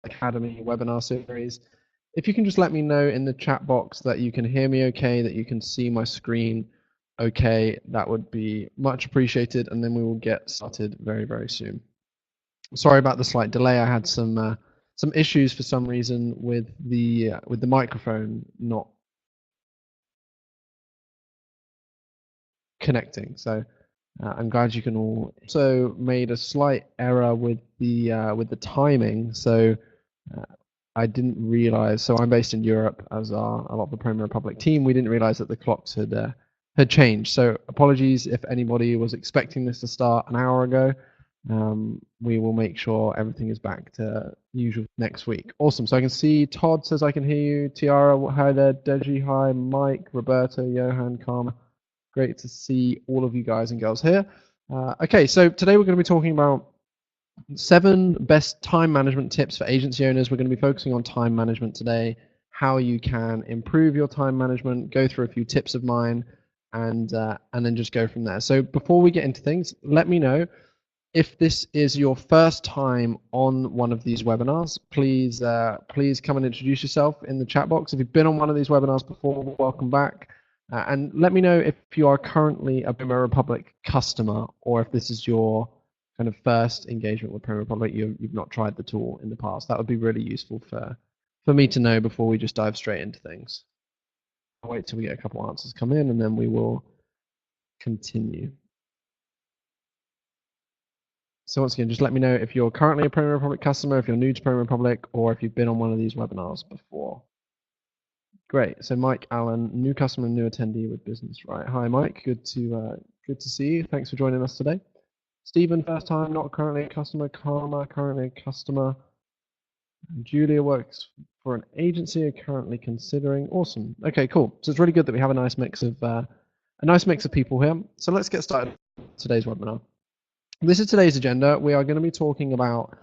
Academy webinar series. If you can just let me know in the chat box that you can hear me okay, that you can see my screen okay, that would be much appreciated, and then we will get started very, very soon. Sorry about the slight delay. I had some issues for some reason with the microphone not connecting. So I'm glad you can all. Also made a slight error with the timing. So I didn't realize. So I'm based in Europe, as are a lot of the Premier Republic team. We didn't realize that the clocks had changed. So apologies if anybody was expecting this to start an hour ago. We will make sure everything is back to usual next week. Awesome. So I can see Todd says I can hear you. Tiara, hi there. Deji, hi. Mike, Roberto, Johan, Karma. Great to see all of you guys and girls here. Okay, so today we're going to be talking about 7 best time management tips for agency owners. We're going to be focusing on time management today, how you can improve your time management, go through a few tips of mine, and then just go from there. So before we get into things, let me know if this is your first time on one of these webinars. Please come and introduce yourself in the chat box. If you've been on one of these webinars before, welcome back. And let me know if you are currently a Premier Republic customer, or if this is your kind of first engagement with Premier Republic, you've not tried the tool in the past. That would be really useful for me to know before we just dive straight into things. I'll wait till we get a couple answers come in, and then we will continue. So once again, just let me know if you're currently a Premier Republic customer, if you're new to Premier Republic, or if you've been on one of these webinars before. Great. So Mike Allen, new customer, new attendee with business, right? Hi, Mike. Good to see you. Thanks for joining us today. Stephen, first time, not currently a customer. Karma, currently a customer. Julia works for an agency, currently considering. Awesome. Okay, cool. So it's really good that we have a nice mix of people here. So let's get started with today's webinar. This is today's agenda. We are going to be talking about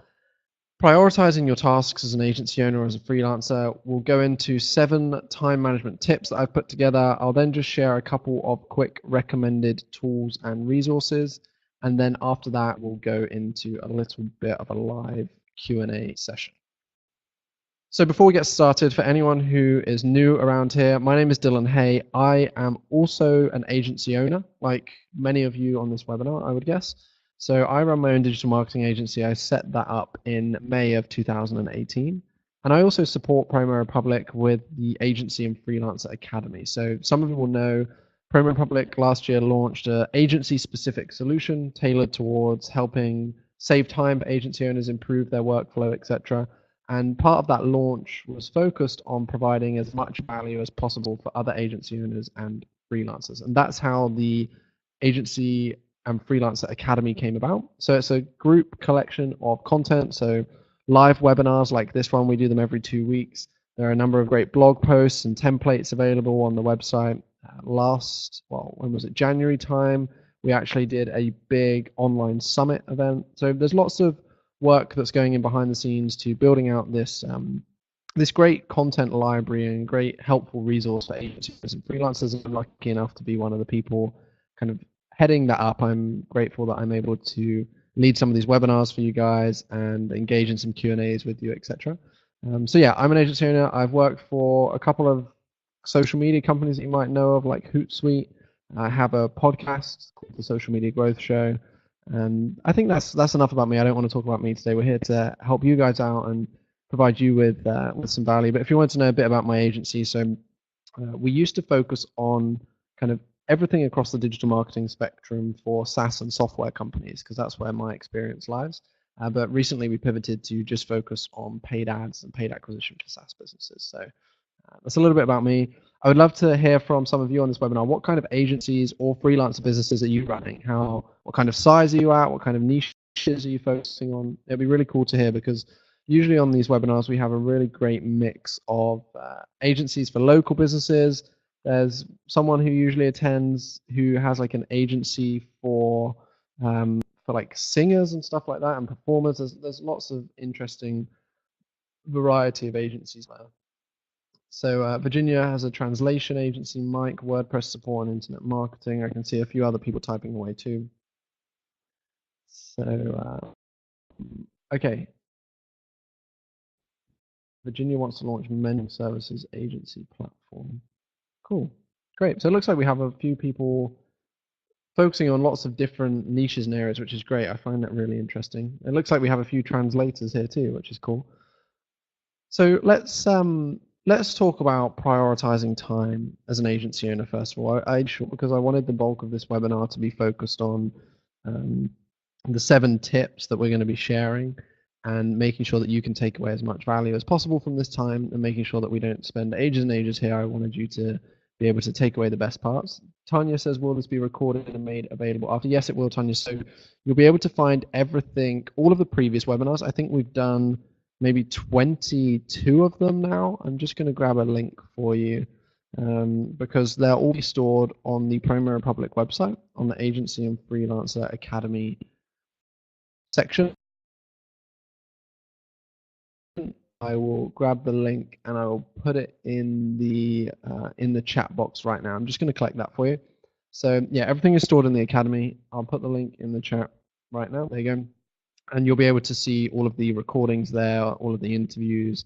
prioritizing your tasks as an agency owner or as a freelancer. We'll go into 7 time management tips that I've put together. I'll then just share a couple of quick recommended tools and resources. And then after that, we'll go into a little bit of a live Q&A session. So before we get started, for anyone who is new around here, my name is Dylan Hay. I am also an agency owner, like many of you on this webinar, I would guess. So I run my own digital marketing agency. I set that up in May of 2018. And I also support Premier Republic with the Agency and Freelancer Academy. So some of you will know Premier Republic last year launched an agency-specific solution tailored towards helping save time for agency owners, improve their workflow, etc. And part of that launch was focused on providing as much value as possible for other agency owners and freelancers. And that's how the Agency and Freelancer Academy came about. So it's a group collection of content. So live webinars like this one, we do them every 2 weeks. There are a number of great blog posts and templates available on the website. When was it? January time, we actually did a big online summit event. So there's lots of work that's going in behind the scenes to building out this this great content library and great helpful resource for agencies and freelancers. I'm lucky enough to be one of the people kind of heading that up. I'm grateful that I'm able to lead some of these webinars for you guys and engage in some Q&As with you, etc. So yeah, I'm an agency owner. I've worked for a couple of social media companies that you might know of, like Hootsuite. I have a podcast called The Social Media Growth Show. And I think that's enough about me. I don't want to talk about me today. We're here to help you guys out and provide you with some value. But if you want to know a bit about my agency, so we used to focus on kind of everything across the digital marketing spectrum for SaaS and software companies, because that's where my experience lies. But recently we pivoted to just focus on paid ads and paid acquisition for SaaS businesses. So that's a little bit about me. I would love to hear from some of you on this webinar. What kind of agencies or freelancer businesses are you running? What kind of size are you at? What kind of niches are you focusing on? It'd be really cool to hear, because usually on these webinars we have a really great mix of agencies for local businesses. There's someone who usually attends who has like an agency for like singers and stuff like that and performers. There's lots of interesting variety of agencies there. So Virginia has a translation agency, Mike, WordPress support and internet marketing. I can see a few other people typing away too. So, okay. Virginia wants to launch mentoring services agency platform. Cool. Great. So it looks like we have a few people focusing on lots of different niches and areas, which is great. I find that really interesting. It looks like we have a few translators here too, which is cool. So let's talk about prioritizing time as an agency owner first of all. Because I wanted the bulk of this webinar to be focused on um, the 7 tips that we're going to be sharing and making sure that you can take away as much value as possible from this time and making sure that we don't spend ages and ages here. I wanted you to be able to take away the best parts. Tanya says, will this be recorded and made available after? Yes, it will, Tanya. So you'll be able to find everything, all of the previous webinars. I think we've done maybe 22 of them now. I'm just going to grab a link for you because they'll all be stored on the Premier Republic website, on the Agency and Freelancer Academy section. I will grab the link and I will put it in the chat box right now. I'm just going to collect that for you. So yeah, everything is stored in the Academy. I'll put the link in the chat right now. There you go. And you'll be able to see all of the recordings there, all of the interviews,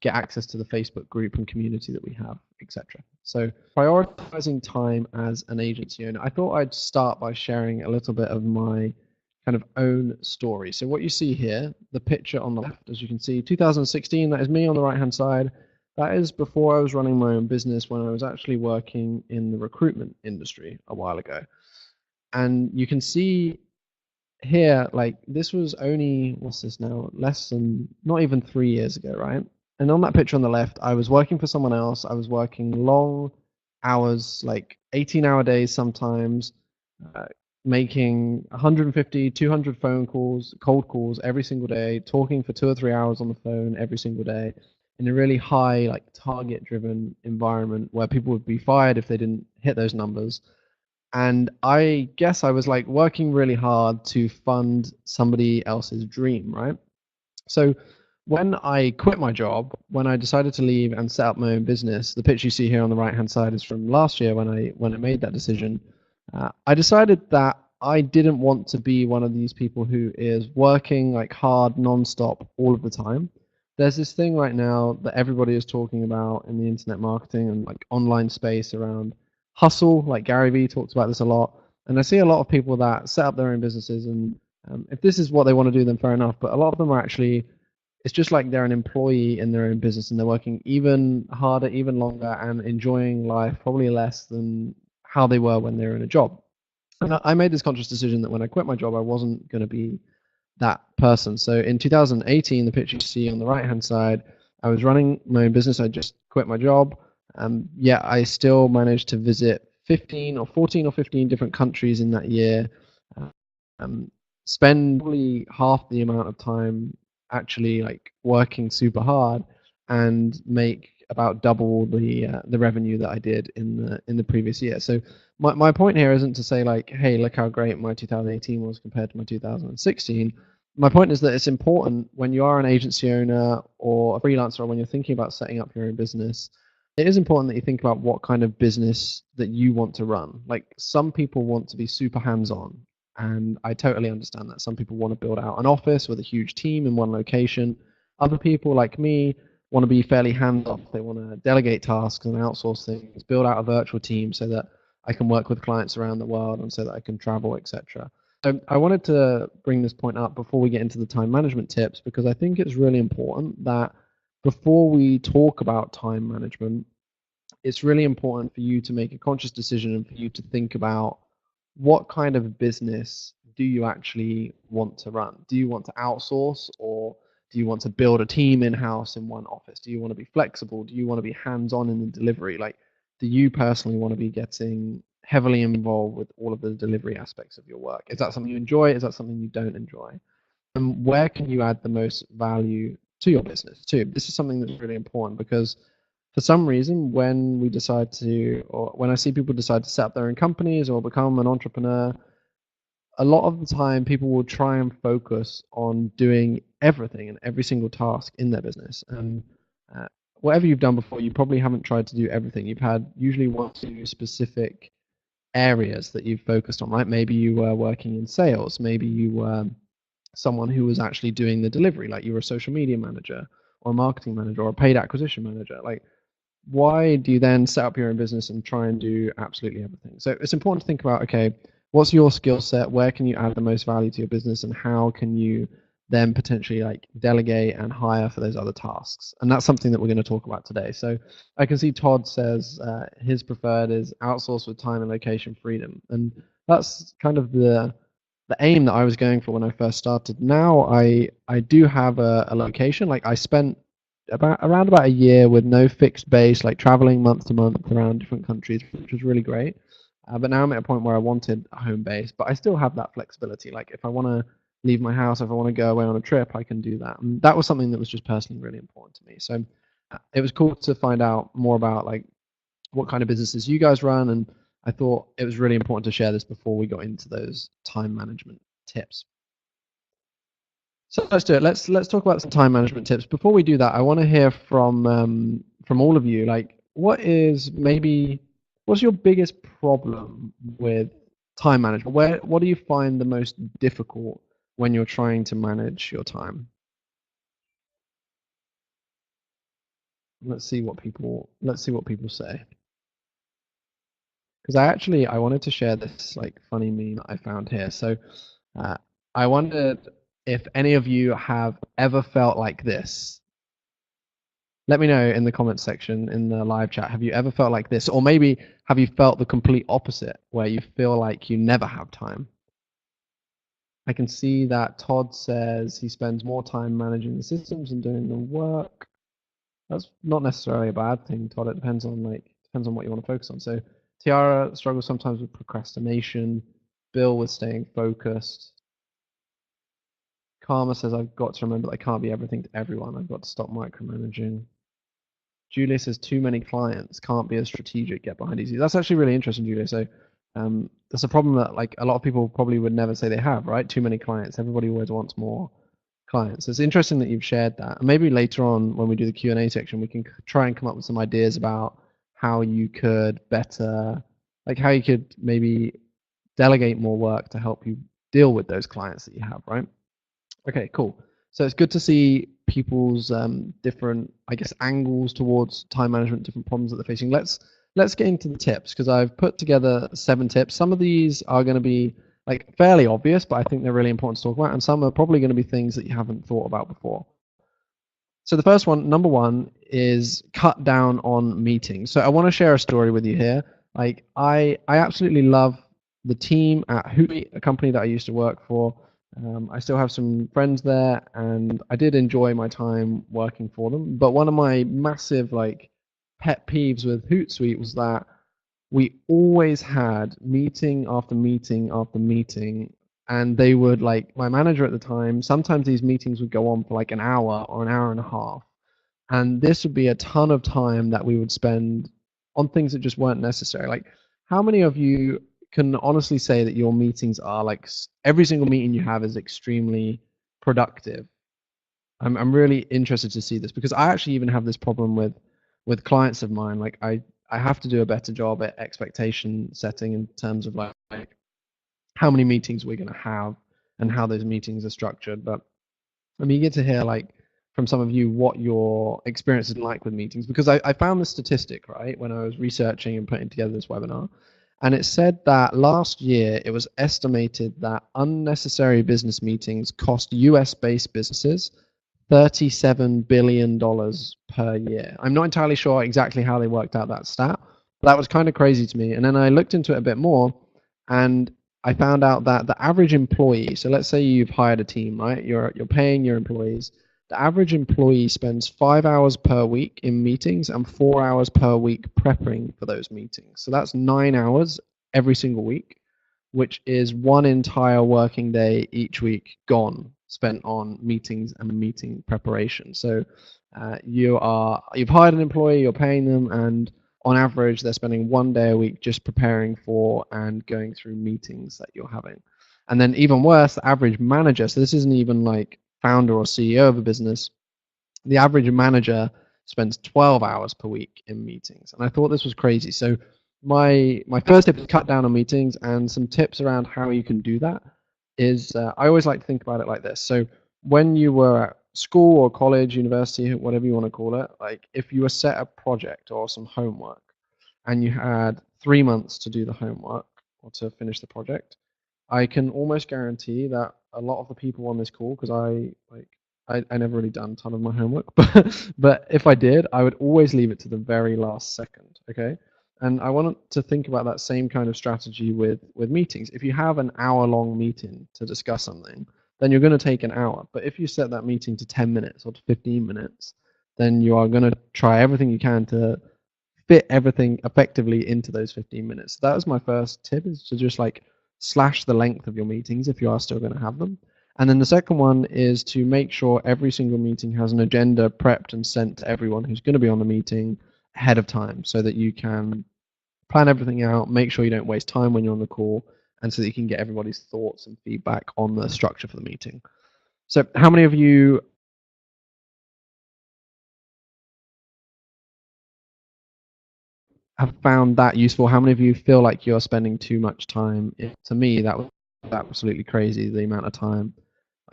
get access to the Facebook group and community that we have, etc. So prioritizing time as an agency owner. I thought I'd start by sharing a little bit of my kind of own story. So what you see here, the picture on the left, as you can see, 2016, that is me on the right-hand side. That is before I was running my own business, when I was actually working in the recruitment industry a while ago. And you can see here, like, this was only, what's this now, less than, not even 3 years ago, right? And on that picture on the left, I was working for someone else. I was working long hours, like 18-hour days sometimes, making 150, 200 phone calls, cold calls every single day, talking for 2 or 3 hours on the phone every single day in a really high, like, target-driven environment where people would be fired if they didn't hit those numbers. And I guess I was like working really hard to fund somebody else's dream, right? So when I quit my job, when I decided to leave and set up my own business, the picture you see here on the right-hand side is from last year when I made that decision. I decided that I didn't want to be one of these people who is working like hard nonstop all of the time. There's this thing right now that everybody is talking about in the internet marketing and like online space around hustle. Like Gary Vee talks about this a lot. And I see a lot of people that set up their own businesses, and if this is what they want to do, then fair enough. But a lot of them are actually, it's just like they're an employee in their own business and they're working even harder, even longer, and enjoying life probably less than how they were when they were in a job. And I made this conscious decision that when I quit my job, I wasn't going to be that person. So in 2018, the picture you see on the right-hand side, I was running my own business. I just quit my job. Yeah, I still managed to visit 14 or 15 different countries in that year. Spend probably half the amount of time actually like working super hard, and make about double the revenue that I did in the previous year. So my point here isn't to say like, hey, look how great my 2018 was compared to my 2016. My point is that it's important when you are an agency owner or a freelancer, or when you're thinking about setting up your own business, it is important that you think about what kind of business that you want to run. Like, some people want to be super hands-on, and I totally understand that. Some people want to build out an office with a huge team in one location. Other people, like me, want to be fairly hands-off. They want to delegate tasks and outsource things, build out a virtual team so that I can work with clients around the world and so that I can travel, etc. So I wanted to bring this point up before we get into the time management tips, because I think it's really important that before we talk about time management, it's really important for you to make a conscious decision and for you to think about what kind of business do you actually want to run? Do you want to outsource, or do you want to build a team in-house in one office? Do you want to be flexible? Do you want to be hands-on in the delivery? Like, do you personally want to be getting heavily involved with all of the delivery aspects of your work? Is that something you enjoy? Is that something you don't enjoy? And where can you add the most value to your business too? This is something that's really important, because for some reason, when we decide to, or when I see people decide to set up their own companies or become an entrepreneur, a lot of the time people will try and focus on doing everything and every single task in their business. And whatever you've done before, you probably haven't tried to do everything. You've had usually 1 or 2 specific areas that you've focused on, right? Maybe you were working in sales. Maybe you were someone who was actually doing the delivery, like you were a social media manager, or a marketing manager or a paid acquisition manager? Like, why do you then set up your own business and try and do absolutely everything? So it's important to think about, okay, what's your skill set? Where can you add the most value to your business? And how can you then potentially like delegate and hire for those other tasks? And that's something that we're going to talk about today. So I can see Todd says his preferred is outsource with time and location freedom. And that's kind of the aim that I was going for when I first started. Now I do have a location. Like I spent around about a year with no fixed base, like traveling month to month around different countries, which was really great. But now I'm at a point where I wanted a home base, but I still have that flexibility. Like if I want to leave my house, if I want to go away on a trip, I can do that. And that was something that was just personally really important to me. So it was cool to find out more about like what kind of businesses you guys run, and I thought it was really important to share this before we got into those time management tips. So let's do it. Let's talk about some time management tips. Before we do that, I want to hear from all of you. Like, what's your biggest problem with time management? What do you find the most difficult when you're trying to manage your time? Let's see what people say. Because I wanted to share this like funny meme that I found here. So uh, I wondered if any of you have ever felt like this. Let me know in the comments section in the live chat. Have you ever felt like this? Or maybe have you felt the complete opposite, where you feel like you never have time? I can see that Todd says he spends more time managing the systems and doing the work. That's not necessarily a bad thing, Todd. It depends on what you want to focus on. So Tiara struggles sometimes with procrastination. Bill with staying focused. Karma says I've got to remember that I can't be everything to everyone. I've got to stop micromanaging. Julia says too many clients, can't be as strategic, get behind easy. That's actually really interesting, Julia. So that's a problem that like a lot of people probably would never say they have, right? Too many clients. Everybody always wants more clients. So it's interesting that you've shared that. And maybe later on when we do the Q&A section, we can try and come up with some ideas about how you could better, like how you could maybe delegate more work to help you deal with those clients that you have, right? Okay, cool. So it's good to see people's different, I guess, angles towards time management, different problems that they're facing. Let's get into the tips, because I've put together 7 tips. Some of these are going to be like fairly obvious, but I think they're really important to talk about, and some are probably going to be things that you haven't thought about before. So the first one, number 1, is cut down on meetings. So I want to share a story with you here. Like I absolutely love the team at Hootsuite, a company that I used to work for. I still have some friends there, and I did enjoy my time working for them. But one of my massive like pet peeves with Hootsuite was that we always had meeting after meeting after meeting, and they would like my manager at the time. Sometimes these meetings would go on for like an hour or an hour and a half, and this would be a ton of time that we would spend on things that just weren't necessary. Like, how many of you can honestly say that your meetings are like every single meeting you have is extremely productive? I'm really interested to see this, because I actually even have this problem with clients of mine. Like I have to do a better job at expectation setting in terms of like how many meetings we're going to have and how those meetings are structured. But I'm eager to hear like from some of you what your experience is like with meetings, because I found the statistic right when I was researching and putting together this webinar, and it said that last year it was estimated that unnecessary business meetings cost US-based businesses $37 billion per year. I'm not entirely sure exactly how they worked out that stat, but that was kind of crazy to me. And then I looked into it a bit more, and I found out that the average employee, so let's say you've hired a team, right? You're paying your employees. The average employee spends 5 hours per week in meetings and 4 hours per week prepping for those meetings. So that's 9 hours every single week, which is one entire working day each week gone, spent on meetings and meeting preparation. So you've hired an employee, you're paying them, and on average they're spending 1 day a week just preparing for and going through meetings that you're having. And then even worse, the average manager, so this isn't even like founder or CEO of a business, the average manager spends 12 hours per week in meetings. And I thought this was crazy. So my first tip is cut down on meetings, and some tips around how you can do that is I always like to think about it like this. So when you were school or college, university, whatever you want to call it, like if you were set a project or some homework and you had 3 months to do the homework or to finish the project, I can almost guarantee that a lot of the people on this call, because I never really done a ton of my homework, but if I did, I would always leave it to the very last second. Okay. And I want to think about that same kind of strategy with meetings. If you have an hour-long meeting to discuss something, then you're going to take an hour. But if you set that meeting to 10 minutes or to 15 minutes, then you are going to try everything you can to fit everything effectively into those 15 minutes. That was my first tip, is to just like slash the length of your meetings if you are still going to have them. And then the second one is to make sure every single meeting has an agenda prepped and sent to everyone who's going to be on the meeting ahead of time, so that you can plan everything out, make sure you don't waste time when you're on the call, and so that you can get everybody's thoughts and feedback on the structure for the meeting. So how many of you have found that useful? How many of you feel like you're spending too much time? To me, that was absolutely crazy, the amount of time,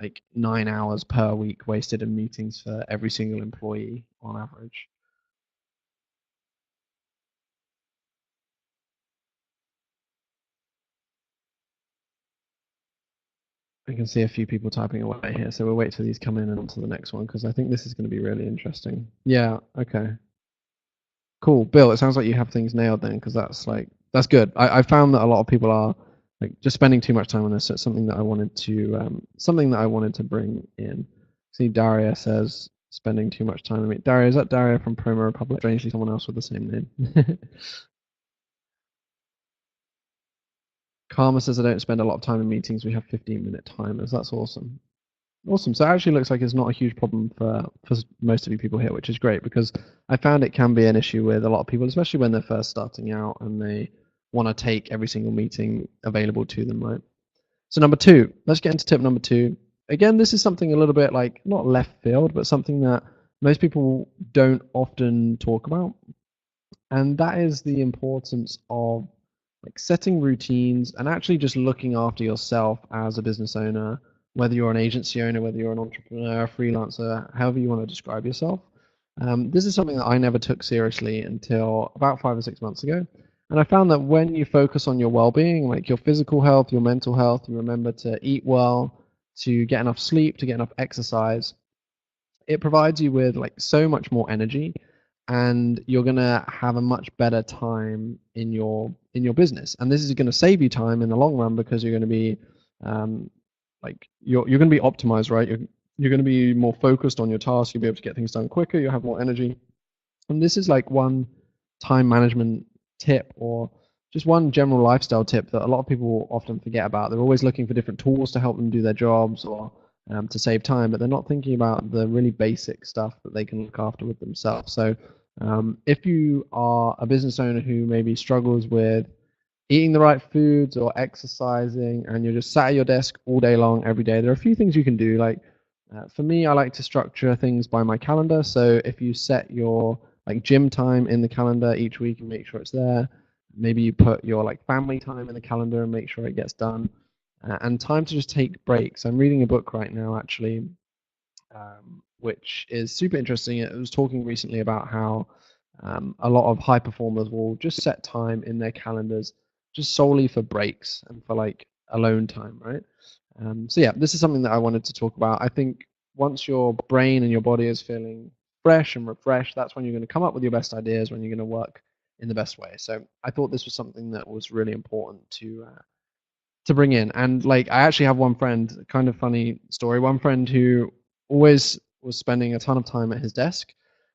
like 9 hours per week wasted in meetings for every single employee on average. I can see a few people typing away here, so we'll wait till these come in and on to the next one, because I think this is going to be really interesting. Yeah, okay. Cool. Bill, it sounds like you have things nailed then, because that's good. I found that a lot of people are like just spending too much time on this. So it's something that I wanted to bring in. See, Daria says spending too much time on me. Daria, is that Daria from Promo Republic? Strangely, someone else with the same name. Karma says I don't spend a lot of time in meetings. We have 15-minute timers. That's awesome. Awesome. So it actually looks like it's not a huge problem for most of you people here, which is great, because I found it can be an issue with a lot of people, especially when they're first starting out and they want to take every single meeting available to them, right? So number two, let's get into tip number two. Again, this is something a little bit like not left field, but something that most people don't often talk about, and that is the importance of like setting routines and actually just looking after yourself as a business owner, whether you're an agency owner, whether you're an entrepreneur, freelancer, however you want to describe yourself. This is something that I never took seriously until about 5 or 6 months ago. And I found that when you focus on your well-being, like your physical health, your mental health, you remember to eat well, to get enough sleep, to get enough exercise, it provides you with like so much more energy, and you're going to have a much better time in your business. And this is going to save you time in the long run, because you're going to be you're going to be optimized, right? You're going to be more focused on your task. You'll be able to get things done quicker. You'll have more energy. And this is like one time management tip, or just one general lifestyle tip that a lot of people often forget about. They're always looking for different tools to help them do their jobs, or to save time, but they're not thinking about the really basic stuff that they can look after with themselves. So if you are a business owner who maybe struggles with eating the right foods or exercising, and you're just sat at your desk all day long every day, there are a few things you can do. Like for me, I like to structure things by my calendar. So if you set your like gym time in the calendar each week and make sure it's there, maybe you put your like family time in the calendar and make sure it gets done, and time to just take breaks. I'm reading a book right now, actually, which is super interesting. It was talking recently about how a lot of high performers will just set time in their calendars just solely for breaks and for like alone time, right? So yeah, this is something that I wanted to talk about. I think once your brain and your body is feeling fresh and refreshed, that's when you're going to come up with your best ideas, when you're going to work in the best way. So I thought this was something that was really important to bring in. And like, I actually have one friend, kind of funny story, one friend who always was spending a ton of time at his desk.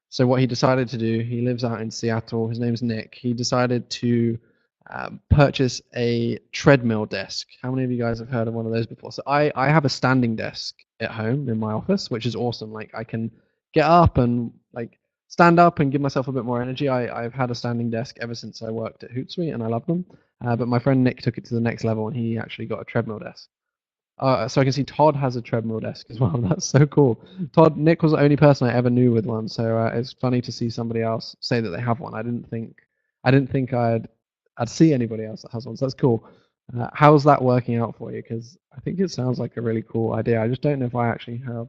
So what he decided to do, he lives out in Seattle. His name's Nick. He decided to purchase a treadmill desk. How many of you guys have heard of one of those before? So I have a standing desk at home in my office, which is awesome. Like I can get up and like stand up and give myself a bit more energy. I've had a standing desk ever since I worked at Hootsuite, and I love them. But my friend Nick took it to the next level, and he actually got a treadmill desk. So I can see Todd has a treadmill desk as well. That's so cool. Nick was the only person I ever knew with one, so it's funny to see somebody else say that they have one. I didn't think I'd see anybody else that has one. So that's cool. How's that working out for you? Because I think it sounds like a really cool idea. I just don't know if I actually have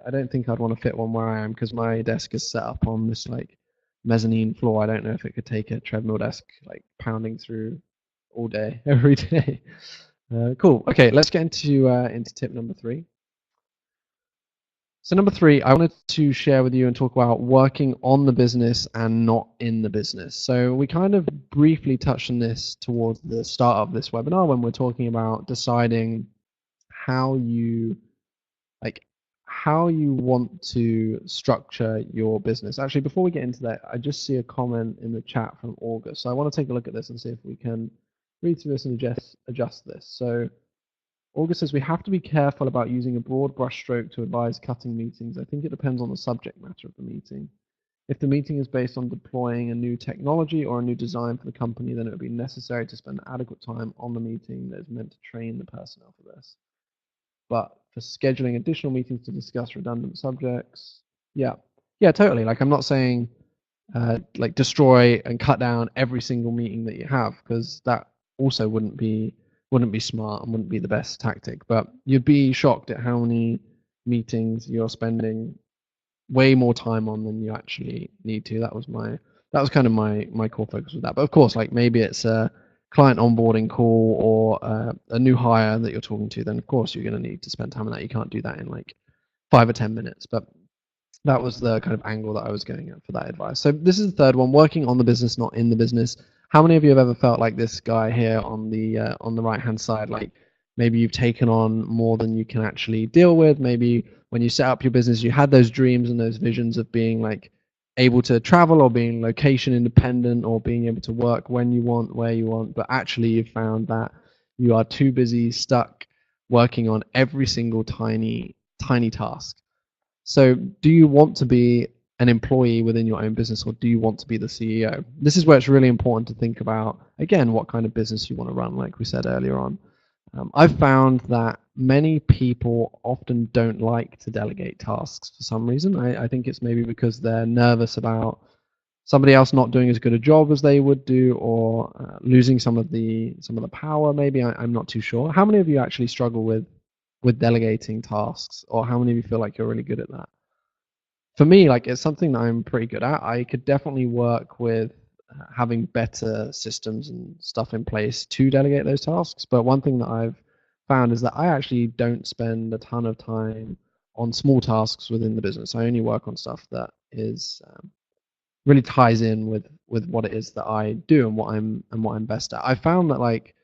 I don't think I'd want to fit one where I am because my desk is set up on this like mezzanine floor. I don't know if it could take a treadmill desk like pounding through all day, every day. Cool. Okay, let's get into tip number 3. So number 3, I wanted to share with you and talk about working on the business and not in the business. So we kind of briefly touched on this towards the start of this webinar when we're talking about deciding how you like how you want to structure your business. Actually, before we get into that, I just see a comment in the chat from August. So I want to take a look at this and see if we can read through this and adjust this. So August says we have to be careful about using a broad brushstroke to advise cutting meetings. I think it depends on the subject matter of the meeting. If the meeting is based on deploying a new technology or a new design for the company, then it would be necessary to spend adequate time on the meeting that is meant to train the personnel for this. But for scheduling additional meetings to discuss redundant subjects, yeah, totally. Like I'm not saying like destroy and cut down every single meeting that you have, because that also wouldn't be smart and wouldn't be the best tactic. But you'd be shocked at how many meetings you're spending way more time on than you actually need to. That was kind of my core focus with that. But of course, like maybe it's a client onboarding call or a new hire that you're talking to, then of course you're going to need to spend time on that. You can't do that in like 5 or 10 minutes. But that was the kind of angle that I was going at for that advice. So this is the third one: working on the business, not in the business. How many of you have ever felt like this guy here on the right hand side? Like maybe you've taken on more than you can actually deal with. Maybe when you set up your business, you had those dreams and those visions of being like able to travel or being location independent or being able to work when you want, where you want, but actually you've found that you are too busy, stuck working on every single tiny task. So do you want to be an employee within your own business, or do you want to be the CEO? This is where it's really important to think about, again, what kind of business you want to run, like we said earlier on. I've found that many people often don't like to delegate tasks for some reason. I think it's maybe because they're nervous about somebody else not doing as good a job as they would do, or losing some of the power. Maybe I'm not too sure. How many of you actually struggle with delegating tasks, or how many of you feel like you're really good at that? For me, like it's something that I'm pretty good at. I could definitely work with having better systems and stuff in place to delegate those tasks. But one thing that I've found is that I actually don't spend a ton of time on small tasks within the business. I only work on stuff that is really ties in with what it is that I do and what I'm best at. I found that like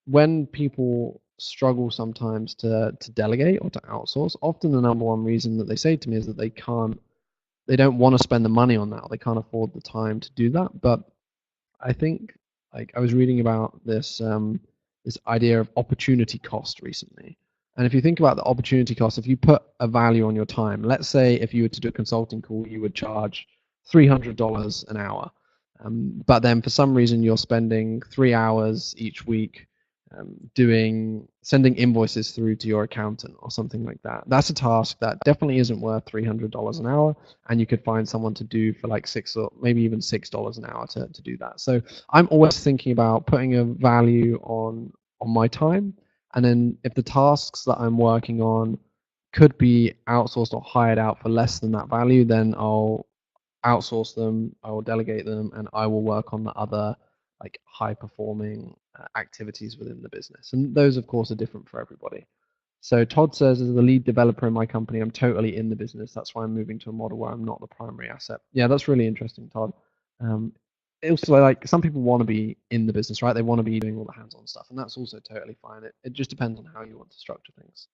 when people struggle sometimes to delegate or to outsource, often the number one reason that they say to me is that they don't want to spend the money on that, or they can't afford the time to do that. But I think like I was reading about this idea of opportunity cost recently. And if you think about the opportunity cost, if you put a value on your time, let's say if you were to do a consulting call, you would charge $300 an hour. But then for some reason you're spending 3 hours each week sending invoices through to your accountant or something like that. That's a task that definitely isn't worth $300 an hour, and you could find someone to do for like $6 or maybe even $6 an hour to do that. So I'm always thinking about putting a value on my time, and then if the tasks that I'm working on could be outsourced or hired out for less than that value, then I'll outsource them, I will delegate them, and I will work on the other like high performing activities within the business. And those, of course, are different for everybody. So Todd says, as the lead developer in my company, I'm totally in the business. That's why I'm moving to a model where I'm not the primary asset. Yeah, that's really interesting, Todd. Also, like some people want to be in the business, right? They want to be doing all the hands-on stuff, and that's also totally fine. It just depends on how you want to structure things.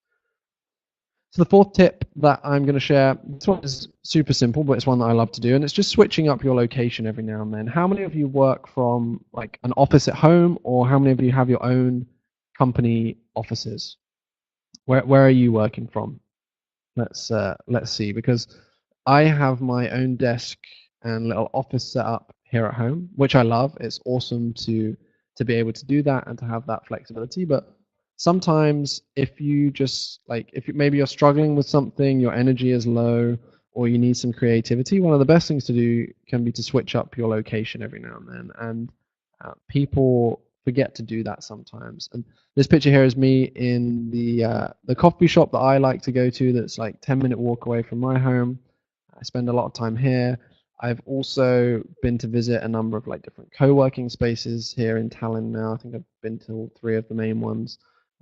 So the fourth tip that I'm going to share, this one is super simple, but it's one that I love to do, and it's just switching up your location every now and then. How many of you work from like an office at home, or how many of you have your own company offices? Where are you working from? Let's see, because I have my own desk and little office set up here at home, which I love. It's awesome to be able to do that and to have that flexibility. But sometimes if you just like, maybe you're struggling with something, your energy is low, or you need some creativity, one of the best things to do can be to switch up your location every now and then. And people forget to do that sometimes. And this picture here is me in the coffee shop that I like to go to. That's like 10-minute walk away from my home. I spend a lot of time here. I've also been to visit a number of like different co-working spaces here in Tallinn now. I think I've been to all 3 of the main ones.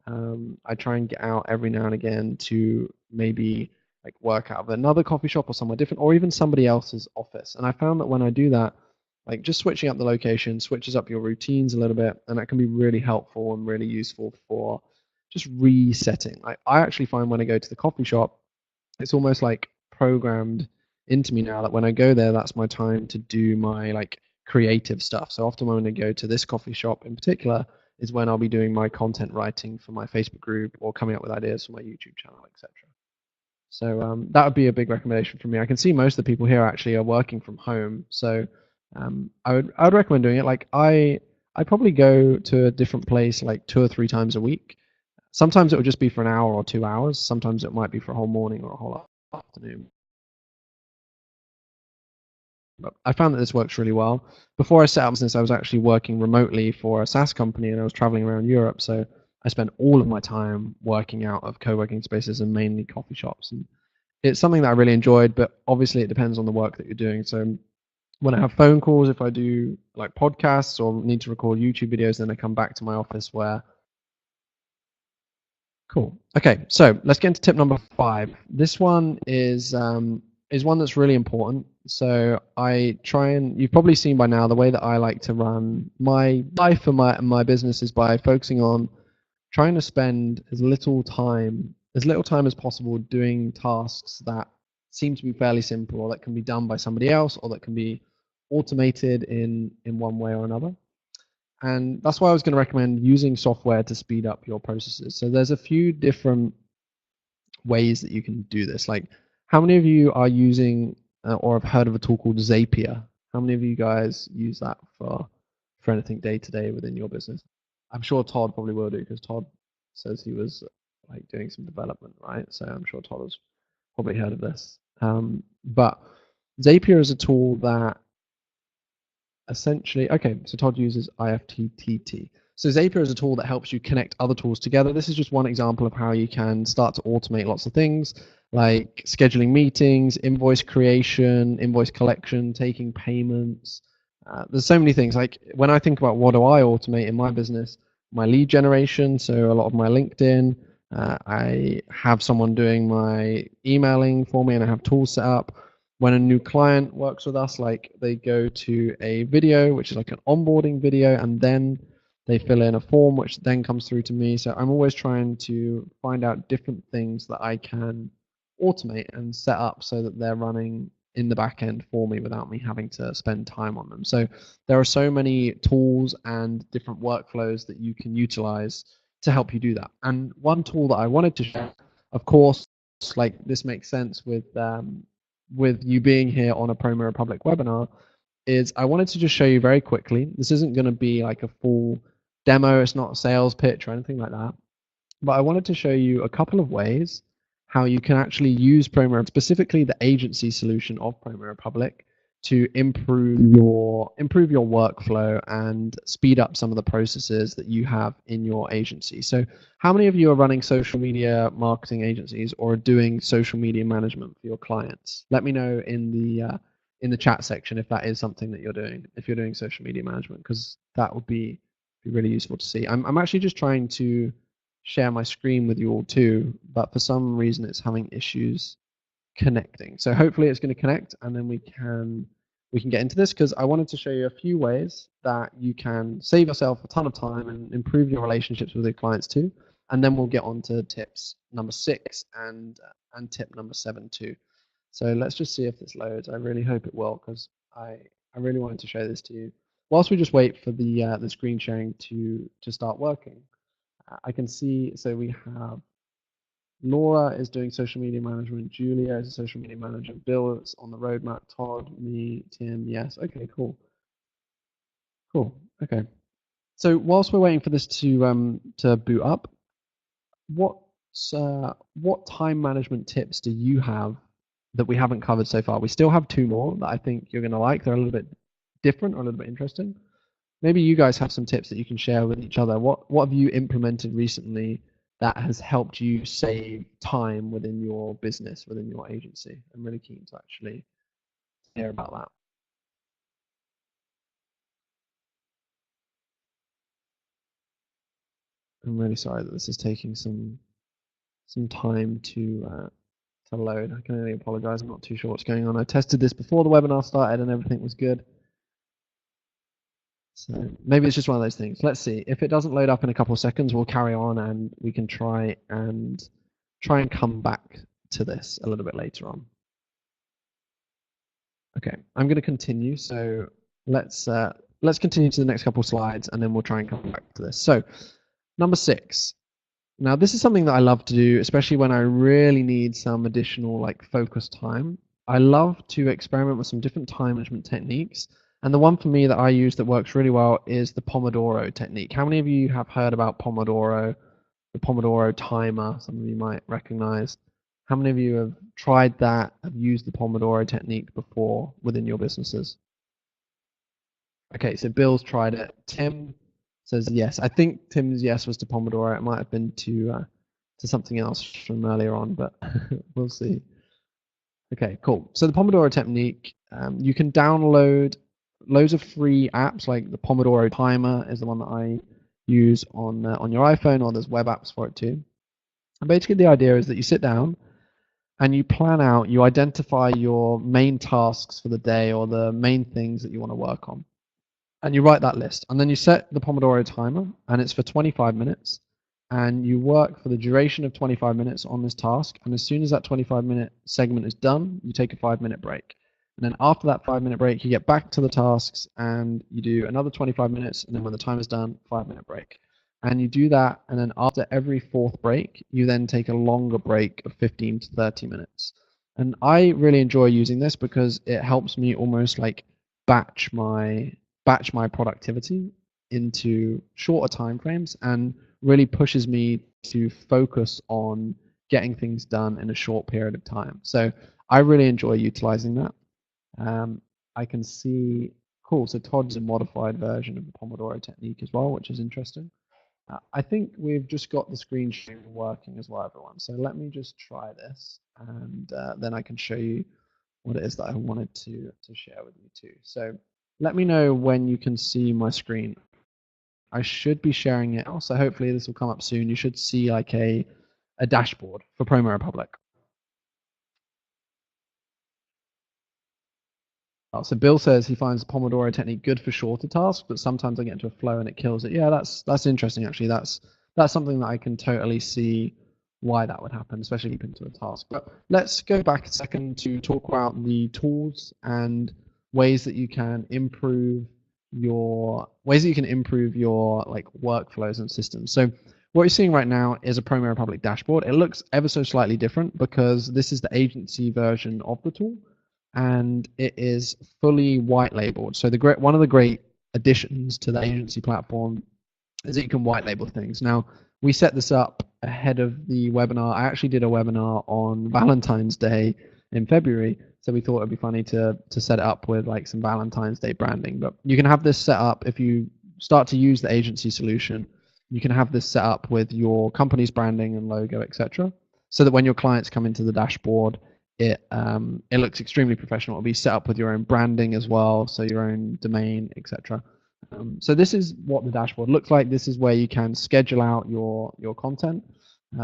I try and get out every now and again to maybe like work out of another coffee shop or somewhere different, or even somebody else's office. And I found that when I do that, like just switching up the location switches up your routines a little bit, and that can be really helpful and really useful for just resetting. I actually find when I go to the coffee shop, it's almost like programmed into me now that when I go there, that's my time to do my like creative stuff. So often when I go to this coffee shop in particular is when I'll be doing my content writing for my Facebook group or coming up with ideas for my YouTube channel, etc. So that would be a big recommendation for me. I can see most of the people here actually are working from home, so I would recommend doing it. Like I probably go to a different place like 2 or 3 times a week. Sometimes it will just be for an hour or 2 hours. Sometimes it might be for a whole morning or a whole afternoon. But I found that this works really well. Before I set up business, I was actually working remotely for a SaaS company, and I was traveling around Europe. So I spent all of my time working out of co-working spaces and mainly coffee shops. And it's something that I really enjoyed, but obviously it depends on the work that you're doing. So when I have phone calls, if I do like podcasts or need to record YouTube videos, then I come back to my office where. Cool. Okay, so let's get into tip number 5. This one is one that's really important. So I try and you've probably seen by now the way that I like to run my life and my business is by focusing on trying to spend as little time as possible doing tasks that seem to be fairly simple or that can be done by somebody else or that can be automated in one way or another. And that's why I was going to recommend using software to speed up your processes. So there's a few different ways that you can do this. Like, how many of you are using or have heard of a tool called Zapier? How many of you guys use that for anything day to day within your business? I'm sure Todd probably will do because Todd says he was like doing some development, right? So I'm sure Todd has probably heard of this. But Zapier is a tool that essentially, okay, so Todd uses IFTTT. So Zapier is a tool that helps you connect other tools together. This is just one example of how you can start to automate lots of things like scheduling meetings, invoice creation, invoice collection, taking payments. There's so many things. Like when I think about what do I automate in my business, my lead generation, so a lot of my LinkedIn, I have someone doing my emailing for me and I have tools set up. When a new client works with us, like they go to a video, which is like an onboarding video, and then they fill in a form, which then comes through to me. So I'm always trying to find out different things that I can automate and set up so that they're running in the back end for me without me having to spend time on them. So there are so many tools and different workflows that you can utilize to help you do that. And one tool that I wanted to share, of course, like this makes sense with you being here on a Promo Republic webinar, is I wanted to just show you very quickly. This isn't going to be like a full demo. It's not a sales pitch or anything like that. But I wanted to show you a couple of ways how you can actually use Promo, specifically the agency solution of Promo Republic, to improve your workflow and speed up some of the processes that you have in your agency. So how many of you are running social media marketing agencies or are doing social media management for your clients? Let me know in the chat section if that is something that you're doing, if you're doing social media management, because that would be really useful to see. I'm actually just trying to share my screen with you all too, but for some reason it's having issues connecting. So hopefully it's going to connect and then we can get into this, because I wanted to show you a few ways that you can save yourself a ton of time and improve your relationships with your clients too. And then we'll get on to tips number 6 and tip number 7 too. So let's just see if this loads. I really hope it will, because I really wanted to show this to you. Whilst we just wait for the screen sharing to start working, I can see, so we have Laura is doing social media management, Julia is a social media manager, Bill is on the roadmap, Todd, me, Tim, yes. Okay, cool. Cool. Okay. So whilst we're waiting for this to boot up, what time management tips do you have that we haven't covered so far? We still have 2 more that I think you're going to like. They're a little bit different or a little bit interesting. maybe you guys have some tips that you can share with each other. What have you implemented recently that has helped you save time within your business, within your agency? I'm really keen to actually hear about that. I'm really sorry that this is taking some time to load. I can only apologize. I'm not too sure what's going on. I tested this before the webinar started and everything was good. So maybe it's just one of those things. Let's see. If it doesn't load up in a couple of seconds, we'll carry on and we can try and come back to this a little bit later on. Okay, I'm going to continue. So let's continue to the next couple of slides and then we'll try and come back to this. So number 6. Now this is something that I love to do, especially when I really need some additional like focus time. I love to experiment with some different time management techniques. And the one for me that I use that works really well is the Pomodoro technique. How many of you have heard about Pomodoro, the Pomodoro timer? Some of you might recognize. How many of you have tried that, have used the Pomodoro technique before within your businesses? Okay, so Bill's tried it. Tim says yes. I think Tim's yes was to Pomodoro. It might have been to something else from earlier on, but we'll see. Okay, cool. So the Pomodoro technique, you can download loads of free apps, like the Pomodoro timer is the one that I use on your iPhone, or there's web apps for it too. And basically the idea is that you sit down and you plan out, you identify your main tasks for the day or the main things that you want to work on. And you write that list. And then you set the Pomodoro timer, and it's for 25 minutes. And you work for the duration of 25 minutes on this task. And as soon as that 25-minute segment is done, you take a 5-minute break. And then after that 5-minute break, you get back to the tasks and you do another 25 minutes. And then when the time is done, 5-minute break. And you do that. And then after every 4th break, you then take a longer break of 15 to 30 minutes. And I really enjoy using this because it helps me almost like batch my productivity into shorter time frames and really pushes me to focus on getting things done in a short period of time. So I really enjoy utilizing that. I can see, cool, so Todd's a modified version of the Pomodoro technique as well, which is interesting. I think we've just got the screen sharing working as well, everyone. So let me just try this and then I can show you what it is that I wanted to share with you too. So let me know when you can see my screen. I should be sharing it now, so hopefully this will come up soon. You should see like a dashboard for Promo Republic. So Bill says he finds the Pomodoro technique good for shorter tasks, but sometimes I get into a flow and it kills it. Yeah, that's interesting actually. That's something that I can totally see why that would happen, especially deep into a task. But let's go back a second to talk about the tools and ways that you can improve your like workflows and systems. So what you're seeing right now is a Promo Republic dashboard. It looks ever so slightly different because this is the agency version of the tool, and it is fully white labeled. So one of the great additions to the agency platform is that you can white label things. Now, we set this up ahead of the webinar. I actually did a webinar on Valentine's Day in February, so we thought it'd be funny to set it up with like some Valentine's Day branding. But you can have this set up if you start to use the agency solution. You can have this set up with your company's branding and logo, etc., so that when your clients come into the dashboard, it looks extremely professional. It'll be set up with your own branding as well, so your own domain, etc. So this is what the dashboard looks like. This is where you can schedule out your content.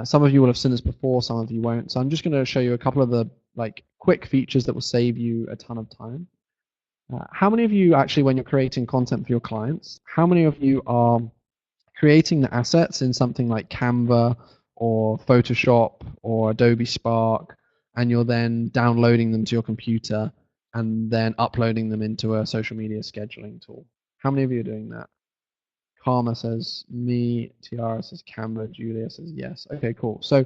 Some of you will have seen this before, some of you won't. So I'm just going to show you a couple of the like quick features that will save you a ton of time. How many of you actually, when you're creating content for your clients, how many of you are creating the assets in something like Canva or Photoshop or Adobe Spark, and you're then downloading them to your computer and then uploading them into a social media scheduling tool? How many of you are doing that? Karma says me, Tiara says Canva, Julia says yes. Okay, cool. So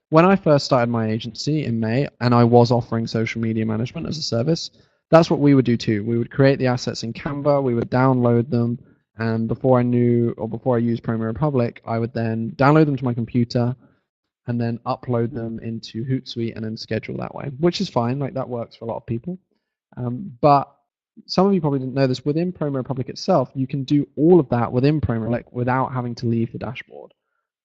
when I first started my agency in May and I was offering social media management as a service, that's what we would do too. We would create the assets in Canva, we would download them, and before I used Promo Republic, I would then download them to my computer and then upload them into Hootsuite and then schedule that way, which is fine. Like that works for a lot of people. But some of you probably didn't know this, within Promo Republic itself, you can do all of that within Promo Republic without having to leave the dashboard.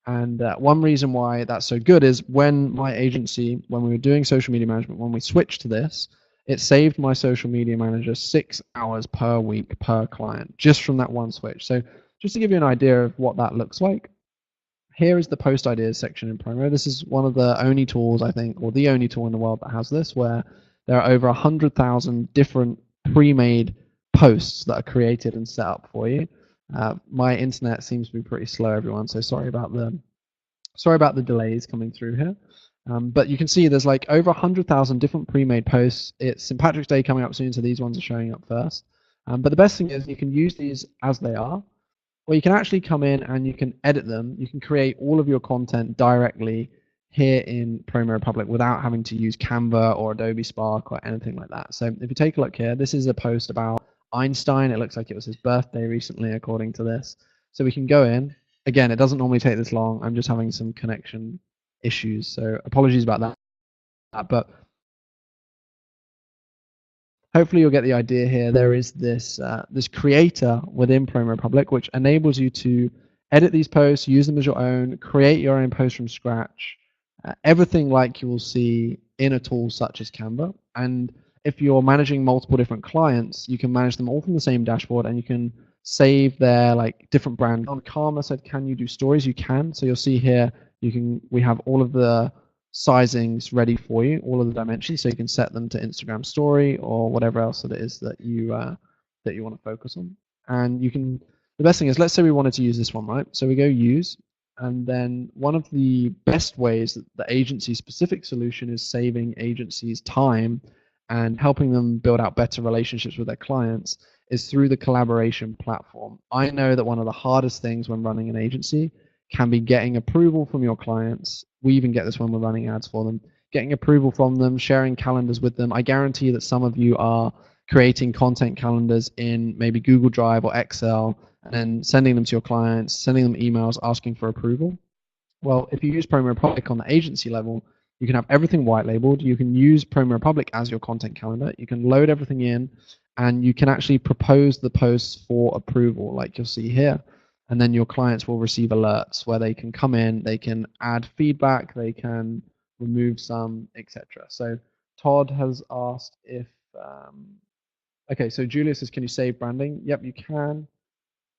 And one reason why that's so good is when my agency, when we were doing social media management, when we switched to this, it saved my social media manager 6 hours per week per client just from that one switch. So just to give you an idea of what that looks like, here is the post ideas section in Promo. This is one of the only tools, I think, or the only tool in the world that has this, where there are over 100,000 different pre-made posts that are created and set up for you. My internet seems to be pretty slow, everyone, so sorry about the delays coming through here. But you can see there's like over 100,000 different pre-made posts. It's St. Patrick's Day coming up soon, so these ones are showing up first. But the best thing is you can use these as they are, or you can actually come in and you can edit them. You can create all of your content directly here in Promo Republic without having to use Canva or Adobe Spark or anything like that. So if you take a look here, this is a post about Einstein. It looks like it was his birthday recently, according to this. So we can go in. Again, it doesn't normally take this long. I'm just having some connection issues, so apologies about that. But hopefully you'll get the idea here. There is this this creator within Promo Republic which enables you to edit these posts, use them as your own, create your own posts from scratch, everything like you will see in a tool such as Canva. And if you're managing multiple different clients, you can manage them all from the same dashboard, and you can save their like different brand. On Karma said, can you do stories? You can. So you'll see here, we have all of the sizings ready for you, all of the dimensions, so you can set them to Instagram story or whatever else it is that you want to focus on. And you can, the best thing is, let's say we wanted to use this one, right? So we go use, and then one of the best ways that the agency specific solution is saving agencies time and helping them build out better relationships with their clients is through the collaboration platform. I know that one of the hardest things when running an agency can be getting approval from your clients. We even get this when we're running ads for them, getting approval from them, sharing calendars with them. I guarantee that some of you are creating content calendars in maybe Google Drive or Excel and then sending them to your clients, sending them emails asking for approval. Well, if you use Promo Republic on the agency level, you can have everything white labeled. You can use Promo Republic as your content calendar. You can load everything in, and you can actually propose the posts for approval, like you'll see here. And then your clients will receive alerts where they can come in, they can add feedback, they can remove some, etc. So Todd has asked if, okay, so Julia says, can you save branding? Yep, you can.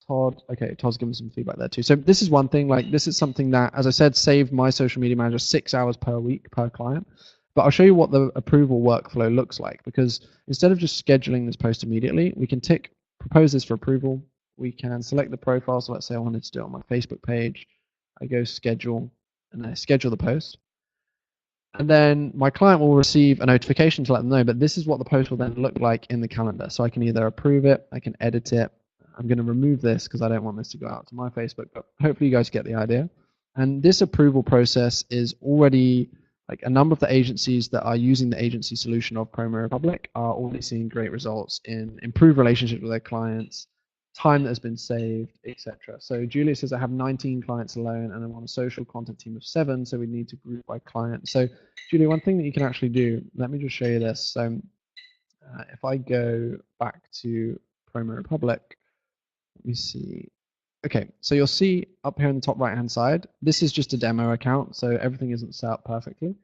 Todd, okay, Todd's given some feedback there too. So this is one thing, like this is something that, as I said, saved my social media manager 6 hours per week per client. But I'll show you what the approval workflow looks like, because instead of just scheduling this post immediately, we can tick propose this for approval. We can select the profile. So let's say I wanted to do it on my Facebook page. I go schedule, and I schedule the post. And then my client will receive a notification to let them know, but this is what the post will then look like in the calendar. So I can either approve it, I can edit it. I'm going to remove this because I don't want this to go out to my Facebook, but hopefully you guys get the idea. And this approval process is already, like, a number of the agencies that are using the agency solution of Promo Republic are already seeing great results in improved relationships with their clients, time that has been saved, etc. So Julia says, I have 19 clients alone and I'm on a social content team of 7, so we need to group by client. So Julia, one thing that you can actually do, let me just show you this. So if I go back to Promo Republic, let me see. Okay, so you'll see up here in the top right hand side, this is just a demo account, so everything isn't set up perfectly.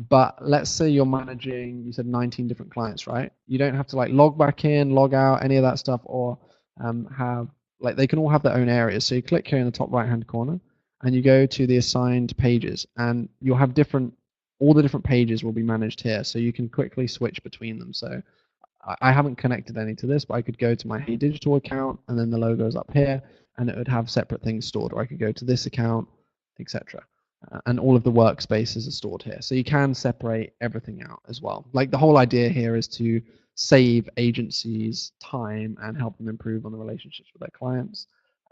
But let's say you're managing, you said 19 different clients, right? You don't have to like log back in, log out, any of that stuff, or have, like, they can all have their own areas. So you click here in the top right hand corner and you go to the assigned pages, and you'll have all the different pages will be managed here. So you can quickly switch between them. So I haven't connected any to this, but I could go to my Hey Digital account, and then the logo is up here, and it would have separate things stored. Or I could go to this account, etc. And all of the workspaces are stored here. So you can separate everything out as well. Like, the whole idea here is to save agencies time and help them improve on the relationships with their clients.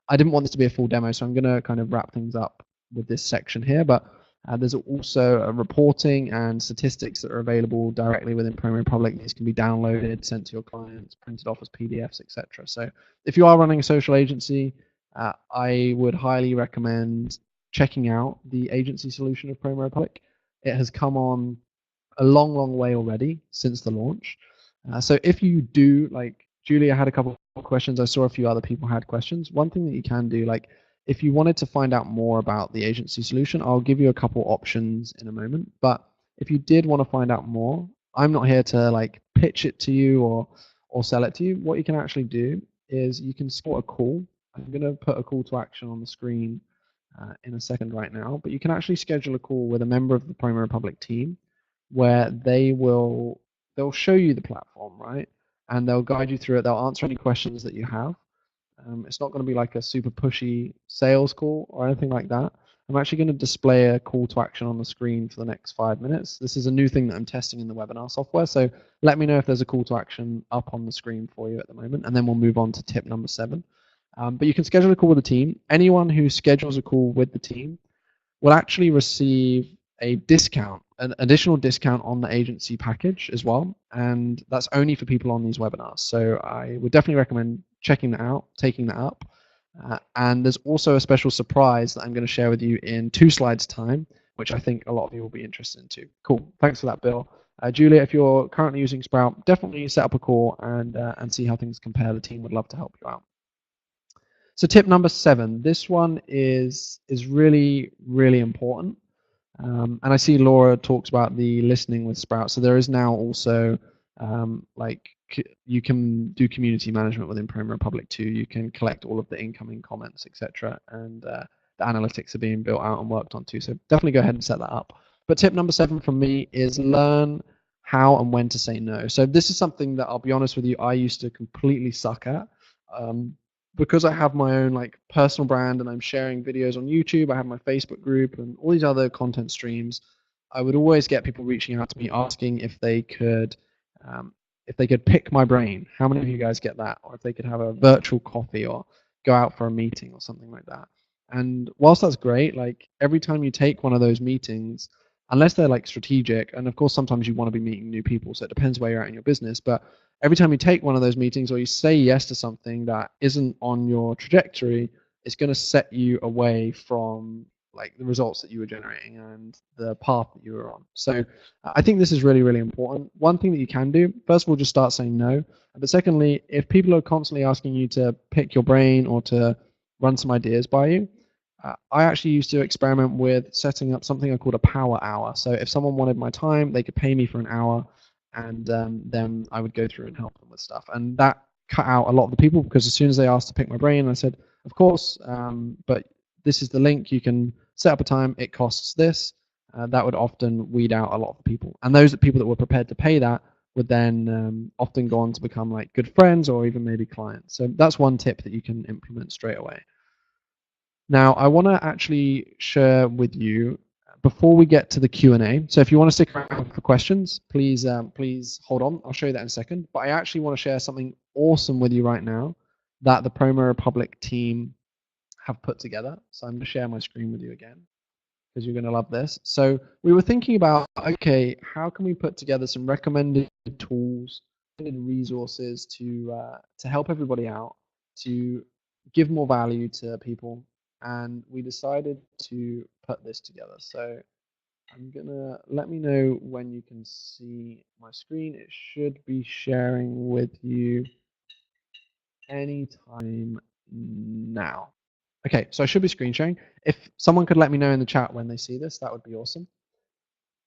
I didn't want this to be a full demo, so I'm going to kind of wrap things up with this section here, but there's also a reporting and statistics that are available directly within Promo Republic. These can be downloaded, sent to your clients, printed off as PDFs, etc. So if you are running a social agency, I would highly recommend checking out the agency solution of Promo Republic. It has come on a long, long way already since the launch. So if you do, like Julia had a couple of questions, I saw a few other people had questions. One thing that you can do, like if you wanted to find out more about the agency solution, I'll give you a couple options in a moment. But if you did want to find out more, I'm not here to like pitch it to you or sell it to you. What you can actually do is you can schedule a call. I'm going to put a call to action on the screen in a second right now, but you can actually schedule a call with a member of the Promo Republic team where they'll show you the platform, right? And they'll guide you through it. They'll answer any questions that you have. It's not going to be like a super pushy sales call or anything like that. I'm actually going to display a call to action on the screen for the next 5 minutes. This is a new thing that I'm testing in the webinar software. So let me know if there's a call to action up on the screen for you at the moment, and then we'll move on to tip number 7. But you can schedule a call with the team. Anyone who schedules a call with the team will actually receive a discount, an additional discount on the agency package as well. And that's only for people on these webinars. So I would definitely recommend checking that out, taking that up. And there's also a special surprise that I'm going to share with you in 2 slides time, which I think a lot of you will be interested in too. Cool. Thanks for that, Bill. Julia, if you're currently using Sprout, definitely set up a call and see how things compare. The team would love to help you out. So tip number 7, this one is really, really important. And I see Laura talks about the listening with Sprout. So there is now also you can do community management within Promo Republic too. You can collect all of the incoming comments, etc. And the analytics are being built out and worked on too. So definitely go ahead and set that up. But tip number 7 from me is learn how and when to say no. So this is something that I'll be honest with you, I used to completely suck at. Because I have my own like personal brand and I'm sharing videos on YouTube, I have my Facebook group and all these other content streams, I would always get people reaching out to me asking if they could pick my brain. How many of you guys get that? Or if they could have a virtual coffee or go out for a meeting or something like that. And whilst that's great, like every time you take one of those meetings, unless they're like strategic, and of course sometimes you want to be meeting new people, so it depends where you're at in your business, but every time you take one of those meetings or you say yes to something that isn't on your trajectory, it's going to set you away from like the results that you were generating and the path that you were on. So I think this is really, really important. One thing that you can do, first of all, just start saying no. But secondly, if people are constantly asking you to pick your brain or to run some ideas by you, I actually used to experiment with setting up something I called a power hour. So if someone wanted my time, they could pay me for an hour, and then I would go through and help them with stuff. And that cut out a lot of the people, because as soon as they asked to pick my brain, I said, of course, but this is the link. You can set up a time. It costs this. That would often weed out a lot of the people. And those people that were prepared to pay that would then often go on to become like good friends or even maybe clients. So that's one tip that you can implement straight away. Now, I want to actually share with you before we get to the Q&A. So if you want to stick around for questions, please hold on. I'll show you that in a second. But I actually want to share something awesome with you right now that the Promo Republic team have put together. So I'm going to share my screen with you again, because you're going to love this. So we were thinking about, okay, how can we put together some recommended tools, recommended resources to help everybody out, to give more value to people, and we decided to put this together. So I'm gonna let me know when you can see my screen. It should be sharing with you anytime now. Okay, so I should be screen sharing. If someone could let me know in the chat when they see this, that would be awesome.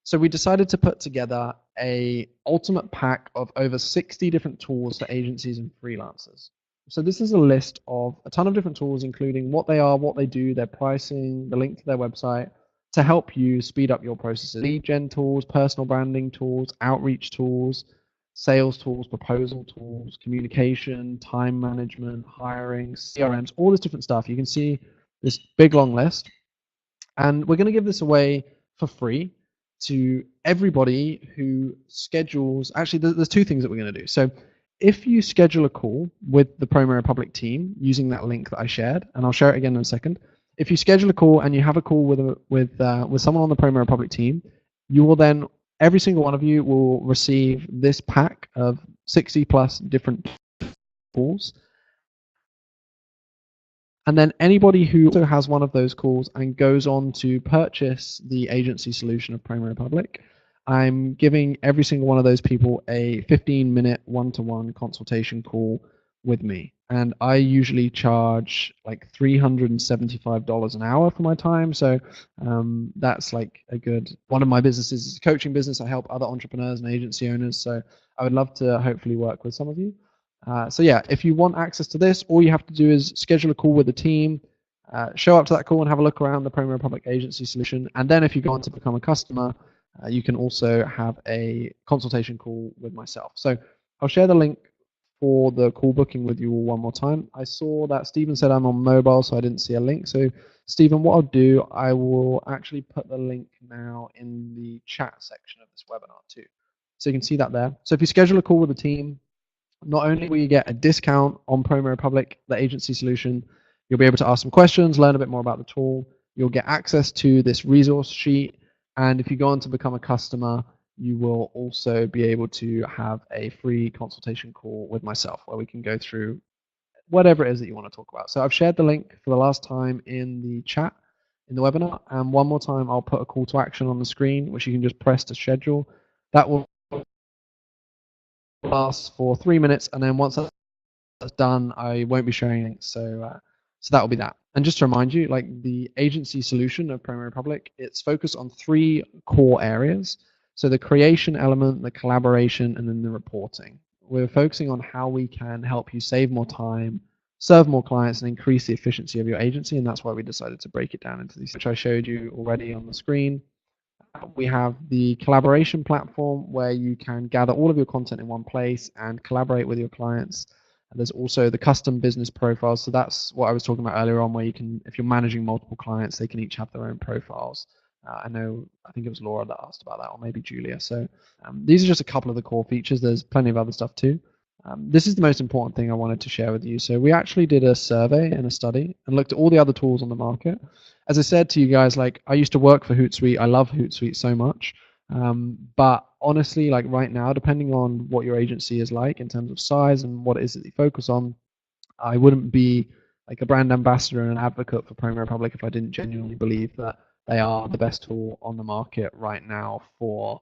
So we decided to put together a ultimate pack of over 60 different tools for agencies and freelancers. So this is a list of a ton of different tools, including what they are, what they do, their pricing, the link to their website, to help you speed up your processes. Lead gen tools, personal branding tools, outreach tools, sales tools, proposal tools, communication, time management, hiring, CRMs, all this different stuff. You can see this big long list. And we're going to give this away for free to everybody who schedules. Actually, there's 2 things that we're going to do. So if you schedule a call with the Promo Republic team using that link that I shared, and I'll share it again in a second. If you schedule a call and you have a call with someone on the Promo Republic team, you will then, every single one of you will receive this pack of 60 plus different tools. And then anybody who also has one of those calls and goes on to purchase the agency solution of Promo Republic, I'm giving every single one of those people a 15-minute one-to-one consultation call with me. And I usually charge like $375 an hour for my time. So that's like a good one. Of my businesses is a coaching business. I help other entrepreneurs and agency owners. So I would love to hopefully work with some of you. So yeah, if you want access to this, all you have to do is schedule a call with the team, show up to that call and have a look around the Promo Republic agency solution. And then if you go on to become a customer, you can also have a consultation call with myself. So I'll share the link for the call booking with you all one more time. I saw that Stephen said I'm on mobile, so I didn't see a link. So Stephen, what I'll do, I will actually put the link now in the chat section of this webinar too. So you can see that there. So if you schedule a call with the team, not only will you get a discount on Promo Republic, the agency solution, you'll be able to ask some questions, learn a bit more about the tool. You'll get access to this resource sheet. And if you go on to become a customer, you will also be able to have a free consultation call with myself where we can go through whatever it is that you want to talk about. So I've shared the link for the last time in the chat in the webinar. And one more time, I'll put a call to action on the screen, which you can just press to schedule. That will last for 3 minutes. And then once that's done, I won't be sharing links. So that will be that. And just to remind you, like the agency solution of Promo Republic, it's focused on 3 core areas. So the creation element, the collaboration, and then the reporting. We're focusing on how we can help you save more time, serve more clients, and increase the efficiency of your agency. And that's why we decided to break it down into these, which I showed you already on the screen. We have the collaboration platform where you can gather all of your content in one place and collaborate with your clients. And there's also the custom business profiles. So that's what I was talking about earlier on, where you can, if you're managing multiple clients, they can each have their own profiles. I think it was Laura that asked about that, or maybe Julia. So these are just a couple of the core features. There's plenty of other stuff too. This is the most important thing I wanted to share with you. So we actually did a survey and a study and looked at all the other tools on the market. As I said to you guys, like I used to work for Hootsuite. I love Hootsuite so much. But honestly, like right now, depending on what your agency is like in terms of size and what it is that you focus on, I wouldn't be like a brand ambassador and an advocate for Promo Republic if I didn't genuinely believe that they are the best tool on the market right now for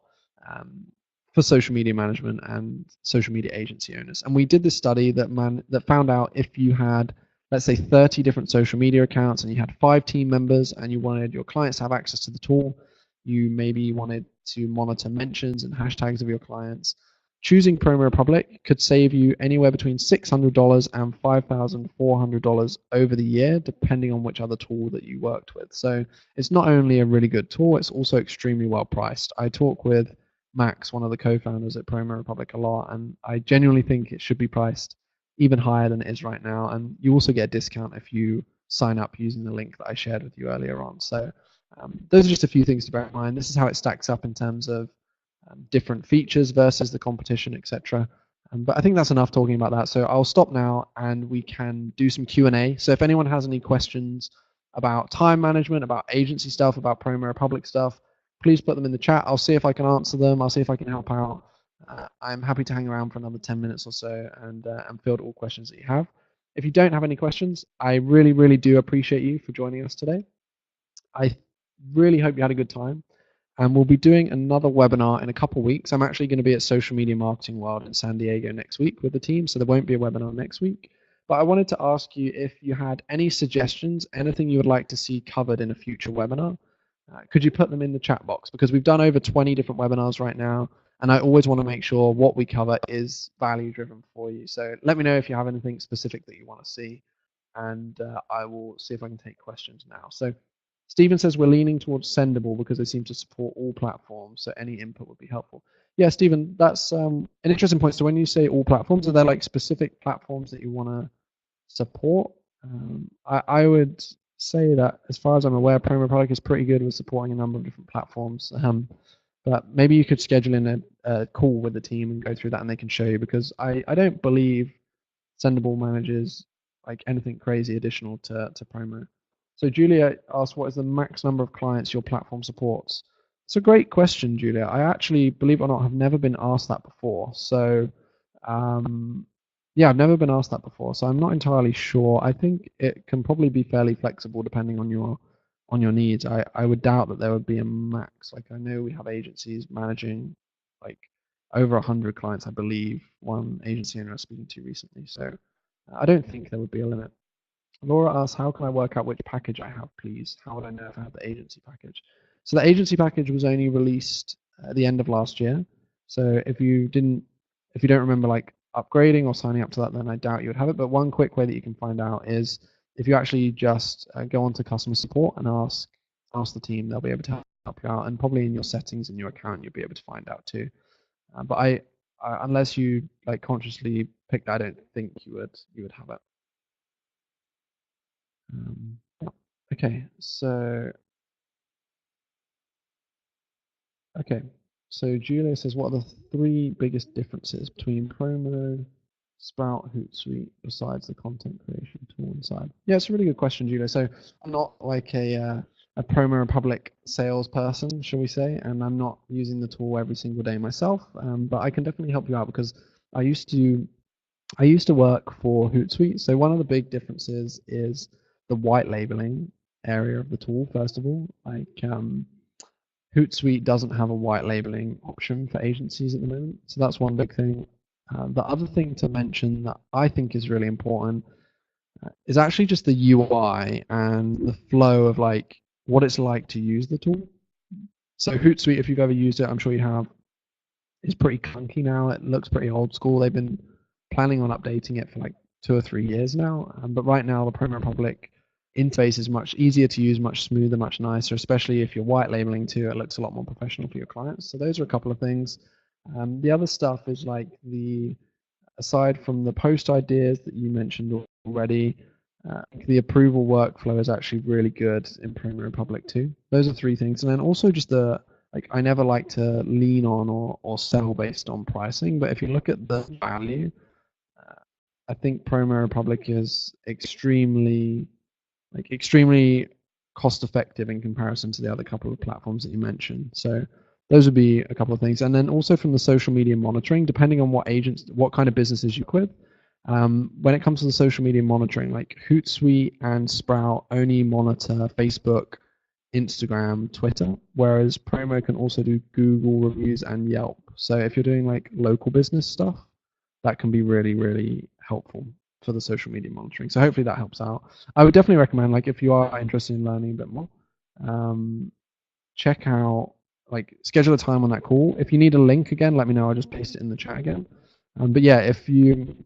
social media management and social media agency owners. And we did this study that found out if you had, let's say, 30 different social media accounts and you had 5 team members and you wanted your clients to have access to the tool, you maybe wanted to monitor mentions and hashtags of your clients, choosing Promo Republic could save you anywhere between $600 and $5,400 over the year, depending on which other tool that you worked with. So it's not only a really good tool, it's also extremely well priced. I talk with Max, one of the co-founders at Promo Republic, a lot, and I genuinely think it should be priced even higher than it is right now. And you also get a discount if you sign up using the link that I shared with you earlier on. So those are just a few things to bear in mind. This is how it stacks up in terms of different features versus the competition, etc. But I think that's enough talking about that. So I'll stop now and we can do some Q&A. So if anyone has any questions about time management, about agency stuff, about Promo Republic stuff, please put them in the chat. I'll see if I can answer them. I'll see if I can help out. I'm happy to hang around for another 10 minutes or so and field all questions that you have. If you don't have any questions, I really, really do appreciate you for joining us today. I really hope you had a good time. And we'll be doing another webinar in a couple of weeks. I'm actually going to be at Social Media Marketing World in San Diego next week with the team, so there won't be a webinar next week. But I wanted to ask you if you had any suggestions, anything you would like to see covered in a future webinar. Could you put them in the chat box? Because we've done over 20 different webinars right now, and I always want to make sure what we cover is value-driven for you. So let me know if you have anything specific that you want to see, and I will see if I can take questions now. So Stephen says we're leaning towards Sendable because they seem to support all platforms, so any input would be helpful. Yeah, Stephen, that's an interesting point. So when you say all platforms, are there like specific platforms that you want to support? I would say that as far as I'm aware, Promo Product is pretty good with supporting a number of different platforms. But maybe you could schedule in a call with the team and go through that and they can show you, because I don't believe Sendable manages like anything crazy additional to Promo. So Julia asked, what is the max number of clients your platform supports? It's a great question, Julia. I actually, believe it or not, have never been asked that before. So yeah, I've never been asked that before. So I'm not entirely sure. I think it can probably be fairly flexible depending on your on your needs. I would doubt that there would be a max. Like I know we have agencies managing like over 100 clients, I believe. One agency owner I was speaking to recently. So I don't think there would be a limit. Laura asks, how can I work out which package I have, please? How would I know if I have the agency package? So the agency package was only released at the end of last year. So if you don't remember like upgrading or signing up to that, then I doubt you would have it. But one quick way that you can find out is if you actually just go onto customer support and ask the team, they'll be able to help you out. And probably in your settings in your account, you'll be able to find out too. But unless you like consciously pick that, I don't think you would have it. Yeah. Okay, so okay, so Julia says, what are the three biggest differences between Promo, Sprout, Hootsuite, besides the content creation tool inside? Yeah, it's a really good question, Julia. So I'm not like a Promo Republic salesperson, shall we say, and I'm not using the tool every single day myself, but I can definitely help you out because I used to I used to work for Hootsuite. So one of the big differences is the white labeling area of the tool. First of all, like Hootsuite doesn't have a white labeling option for agencies at the moment. So that's one big thing. The other thing to mention that I think is really important is actually just the UI and the flow of like what it's like to use the tool. So Hootsuite, if you've ever used it, I'm sure you have, is pretty clunky now. It looks pretty old school. They've been planning on updating it for like 2 or 3 years now. But right now, the Promo Republic interface is much easier to use, much smoother, much nicer, especially if you're white labeling too. It looks a lot more professional for your clients. So those are a couple of things. The other stuff is like aside from the post ideas that you mentioned already, the approval workflow is actually really good in Promo Republic too. Those are three things. And then also just like I never like to lean on or sell based on pricing, but if you look at the value, I think Promo Republic is extremely cost effective in comparison to the other couple of platforms that you mentioned. So those would be a couple of things. And then also from the social media monitoring, depending on what kind of businesses you work with, when it comes to the social media monitoring, like Hootsuite and Sprout only monitor Facebook, Instagram, Twitter, whereas Promo can also do Google reviews and Yelp. So if you're doing like local business stuff, that can be really, really helpful for the social media monitoring. So hopefully that helps out. I would definitely recommend, like, if you are interested in learning a bit more, check out, like, schedule a time on that call. If you need a link again, let me know. I'll just paste it in the chat again. But yeah, if you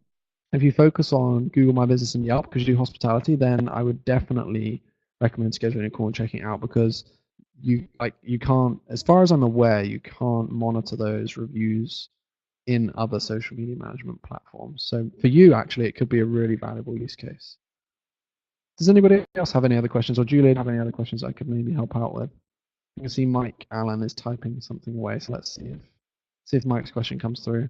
focus on Google My Business and Yelp because you do hospitality, then I would definitely recommend scheduling a call and checking it out because you can't, as far as I'm aware, you can't monitor those reviews in other social media management platforms. So for you, actually, it could be a really valuable use case. Does anybody else have any other questions, or Julian have any other questions I could maybe help out with? You can see Mike Allen is typing something away, so let's see if Mike's question comes through.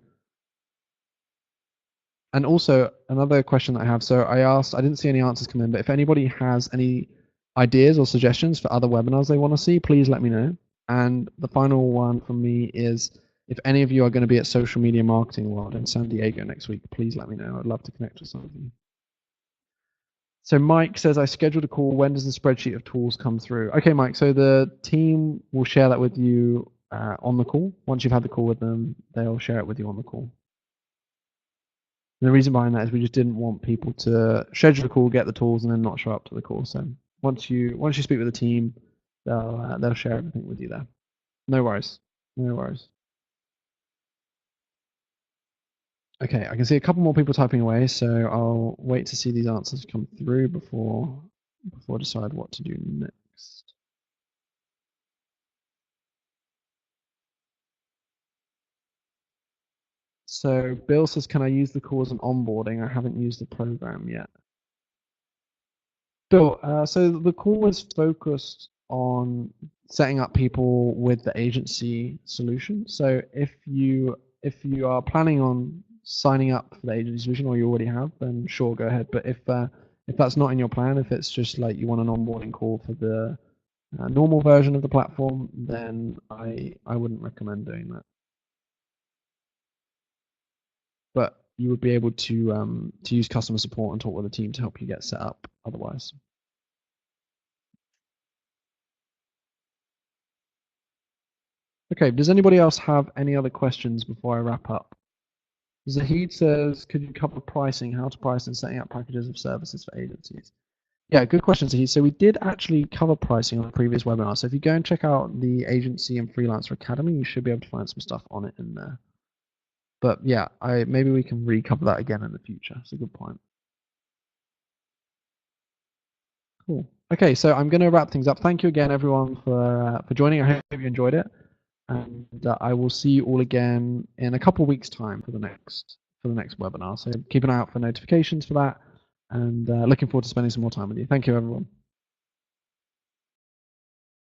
And also another question that I have. So I didn't see any answers come in, but if anybody has any ideas or suggestions for other webinars they want to see, please let me know. And the final one from me is if any of you are going to be at Social Media Marketing World in San Diego next week, please let me know. I'd love to connect with some of you. So Mike says, I scheduled a call. When does the spreadsheet of tools come through? Okay, Mike, so the team will share that with you on the call. Once you've had the call with them, they'll share it with you on the call. And the reason behind that is we just didn't want people to schedule a call, get the tools, and then not show up to the call. So once you speak with the team, they'll share everything with you there. No worries. No worries. Okay, I can see a couple more people typing away, so I'll wait to see these answers come through before I decide what to do next. So Bill says, can I use the call as an onboarding? I haven't used the program yet. Bill, so the call was focused on setting up people with the agency solution. So if you are planning on signing up for the agency solution, or you already have, then sure, go ahead. But if that's not in your plan, if it's just like you want an onboarding call for the normal version of the platform, then I wouldn't recommend doing that. But you would be able to use customer support and talk with the team to help you get set up otherwise. Okay, does anybody else have any other questions before I wrap up? Zahid says, could you cover pricing, how to price and setting up packages of services for agencies? Yeah, good question, Zahid. So we did actually cover pricing on a previous webinar. So if you go and check out the Agency and Freelancer Academy, you should be able to find some stuff on it in there. But yeah, maybe we can recover that again in the future. It's a good point. Cool. Okay, so I'm going to wrap things up. Thank you again, everyone, for joining. I hope you enjoyed it, and I will see you all again in a couple of weeks' time for the next webinar. So keep an eye out for notifications for that, and looking forward to spending some more time with you. Thank you, everyone.